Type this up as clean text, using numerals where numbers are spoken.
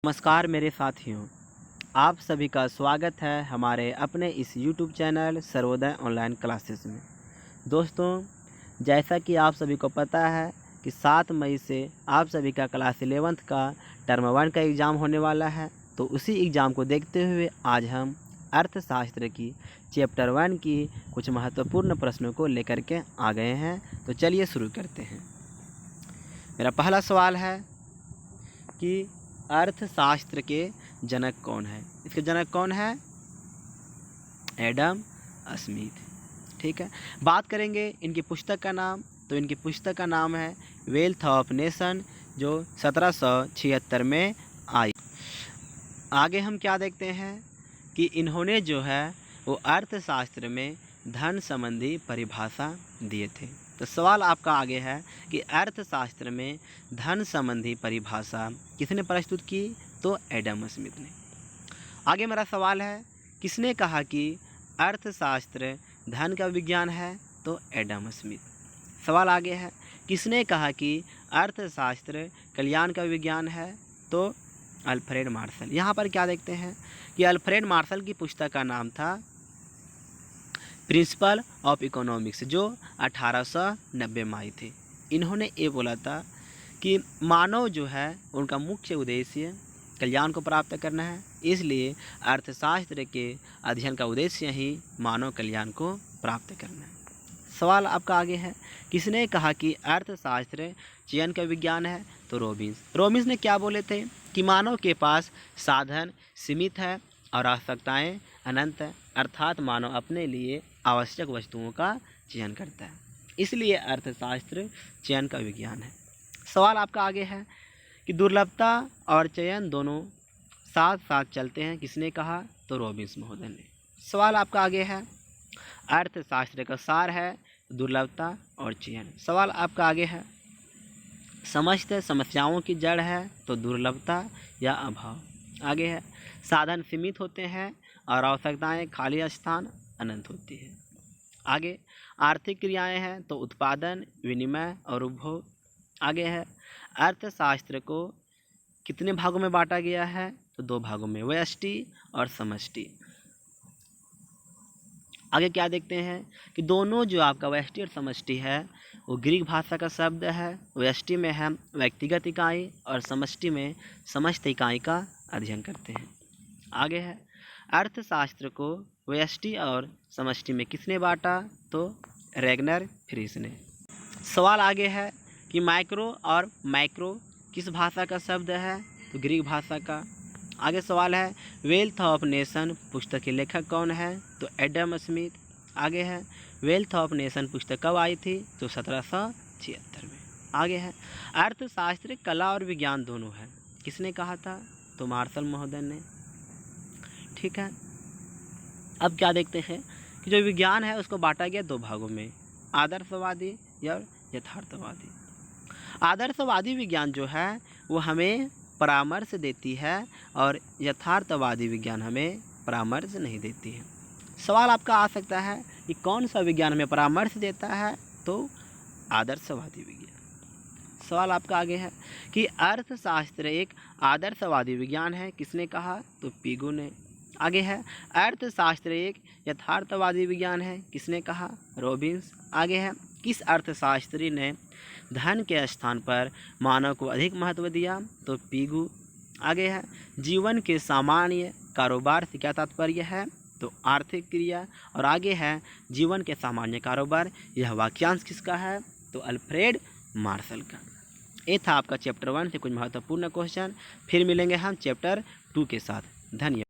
नमस्कार मेरे साथियों, आप सभी का स्वागत है हमारे अपने इस YouTube channel Sarvodaya online classes में। दोस्तों, जैसा कि आप सभी को पता है कि 7 मई से आप सभी का क्लास 11th का टर्म 1 का एग्ज़ाम होने वाला है। तो उसी एग्ज़ाम को देखते हुए आज हम अर्थशास्त्र की चैप्टर 1 की कुछ महत्वपूर्ण प्रश्नों को लेकर के आ गए हैं। तो चलिए शुरू करते हैं। मेरा पहला सवाल है कि अर्थशास्त्र के जनक कौन है। इसके जनक कौन है? Adam Smith. ठीक है, बात करेंगे इनकी पुस्तक का नाम। तो इनकी पुस्तक का नाम है वेल्थ ऑफ नेशन, जो 1776 में आई। आगे हम क्या देखते हैं कि इन्होंने जो है वो अर्थशास्त्र में धन संबंधी परिभाषा दिए थे। तो सवाल आपका आगे है कि अर्थशास्त्र में धन संबंधी परिभाषा किसने प्रस्तुत की? तो एडम स्मिथ ने। आगे मेरा सवाल है, किसने कहा कि अर्थशास्त्र धन का विज्ञान है? तो एडम स्मिथ। सवाल आगे है, किसने कहा कि अर्थशास्त्र कल्याण का विज्ञान है? तो अल्फ्रेड मार्शल। यहाँ पर क्या देखते हैं कि अल्फ्रेड मार्शल की पुस्तक का नाम था प्रिंसिपल ऑफ इकोनॉमिक्स, जो 1890 में आई थी। इन्होंने ये बोला था कि मानव जो है उनका मुख्य उद्देश्य कल्याण को प्राप्त करना है, इसलिए अर्थशास्त्र के अध्ययन का उद्देश्य ही मानव कल्याण को प्राप्त करना है। सवाल आपका आगे है, किसने कहा कि अर्थशास्त्र चयन का विज्ञान है? तो रॉबिन्स ने क्या बोले थे कि मानव के पास साधन सीमित है और आवश्यकताएं अनंत है, अर्थात मानव अपने लिए आवश्यक वस्तुओं का चयन करता है, इसलिए अर्थशास्त्र चयन का विज्ञान है। सवाल आपका आगे है कि दुर्लभता और चयन दोनों साथ साथ चलते हैं, किसने कहा? तो रॉबिन्स महोदय ने। सवाल आपका आगे है, अर्थशास्त्र का सार है दुर्लभता और चयन। सवाल आपका आगे है, समस्त समस्याओं की जड़ है तो दुर्लभता या अभाव। आगे है, साधन सीमित होते हैं और आवश्यकताएं खाली स्थान अनंत होती है। आगे, आर्थिक क्रियाएं हैं तो उत्पादन, विनिमय और उपभोग। आगे है, अर्थशास्त्र को कितने भागों में बांटा गया है? तो 2 भागों में, व्यष्टि और समष्टि। आगे क्या देखते हैं कि दोनों जो आपका व्यष्टि और समष्टि है वो ग्रीक भाषा का शब्द है। व्यष्टि में हम व्यक्तिगत इकाई और समष्टि में समस्त इकाई का अध्ययन करते हैं। आगे है, अर्थशास्त्र को व्यष्टि और समष्टि में किसने बांटा? तो रेगनर फ्रीस ने। सवाल आगे है कि माइक्रो और मैक्रो किस भाषा का शब्द है? तो ग्रीक भाषा का। आगे सवाल है, वेल्थ ऑफ नेशन पुस्तक के लेखक कौन है? तो एडम स्मिथ। आगे है, वेल्थ ऑफ नेशन पुस्तक कब आई थी? तो 1776 में। आगे है, अर्थशास्त्र कला और विज्ञान दोनों है, किसने कहा था? तो मार्शल महोदय ने। ठीक है, अब क्या देखते हैं कि जो विज्ञान है उसको बांटा गया 2 भागों में, आदर्शवादी और यथार्थवादी। आदर्शवादी विज्ञान जो है वो हमें परामर्श देती है और यथार्थवादी विज्ञान हमें परामर्श नहीं देती है। सवाल आपका आ सकता है कि कौन सा विज्ञान हमें परामर्श देता है? तो आदर्शवादी विज्ञान। सवाल आपका आगे है कि अर्थशास्त्र एक आदर्शवादी विज्ञान है, किसने कहा? तो पीगू ने। आगे है, अर्थशास्त्र एक यथार्थवादी विज्ञान है, किसने कहा? रॉबिन्स। आगे है, किस अर्थशास्त्री ने धन के स्थान पर मानव को अधिक महत्व दिया? तो पीगू। आगे है, जीवन के सामान्य कारोबार से क्या तात्पर्य है? तो आर्थिक क्रिया। और आगे है, जीवन के सामान्य कारोबार, यह वाक्यांश किसका है? तो अल्फ्रेड मार्शल का। ये था आपका चैप्टर 1 से कुछ महत्वपूर्ण क्वेश्चन। फिर मिलेंगे हम चैप्टर 2 के साथ। धन्यवाद।